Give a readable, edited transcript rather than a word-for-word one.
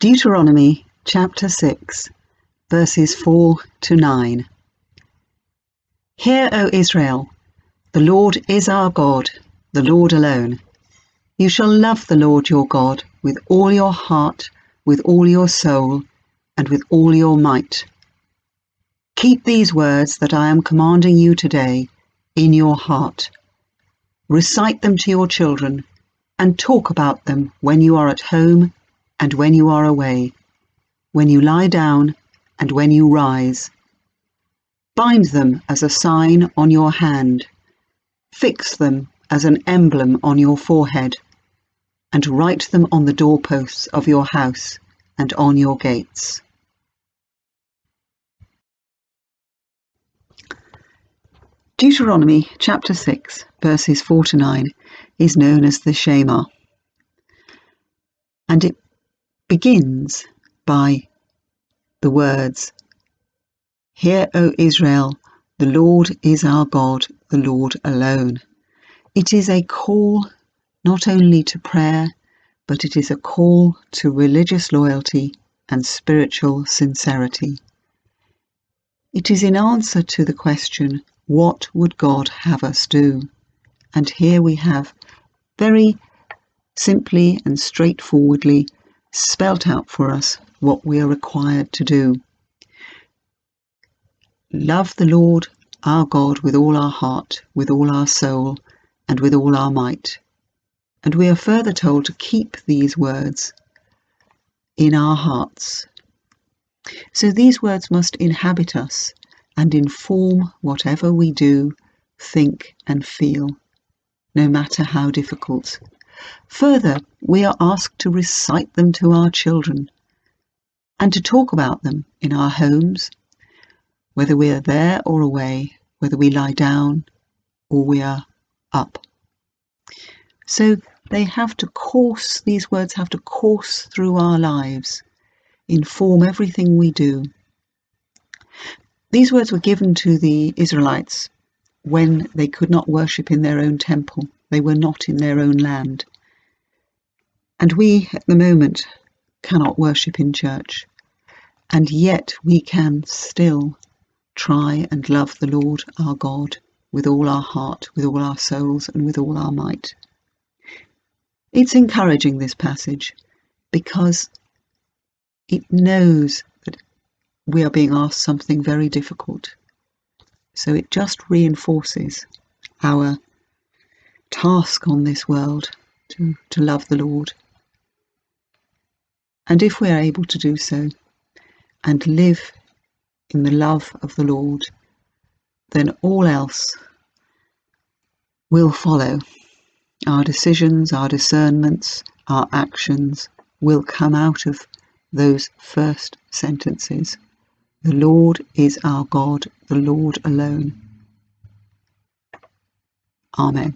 Deuteronomy chapter 6, verses 4 to 9. Hear, O Israel, the Lord is our God, the Lord alone. You shall love the Lord your God with all your heart, with all your soul, and with all your might. Keep these words that I am commanding you today in your heart. Recite them to your children, and talk about them when you are at home and when you are away, when you lie down and when you rise. Bind them as a sign on your hand. Fix them as an emblem on your forehead, and write them on the doorposts of your house and on your gates. Deuteronomy chapter 6, verses 4 to 9 is known as the Shema, and it begins by the words, Hear, O Israel, the Lord is our God, the Lord alone. It is a call not only to prayer, but it is a call to religious loyalty and spiritual sincerity. It is in answer to the question, what would God have us do? And here we have very simply and straightforwardly spelt out for us what we are required to do. Love the Lord our God with all our heart, with all our soul, and with all our might. And we are further told to keep these words in our hearts. So these words must inhabit us and inform whatever we do, think and feel, no matter how difficult. Further, we are asked to recite them to our children and to talk about them in our homes, whether we are there or away, whether we lie down or we are up. So these words have to course through our lives, inform everything we do. These words were given to the Israelites when they could not worship in their own temple. They were not in their own land. And we, at the moment, cannot worship in church. And yet we can still try and love the Lord our God with all our heart, with all our souls, and with all our might. It's encouraging, this passage, because it knows that we are being asked something very difficult. So it just reinforces our task on this world to love the Lord. And if we are able to do so and live in the love of the Lord, then all else will follow. Our decisions, our discernments, our actions will come out of those first sentences. The Lord is our God, the Lord alone. Amen.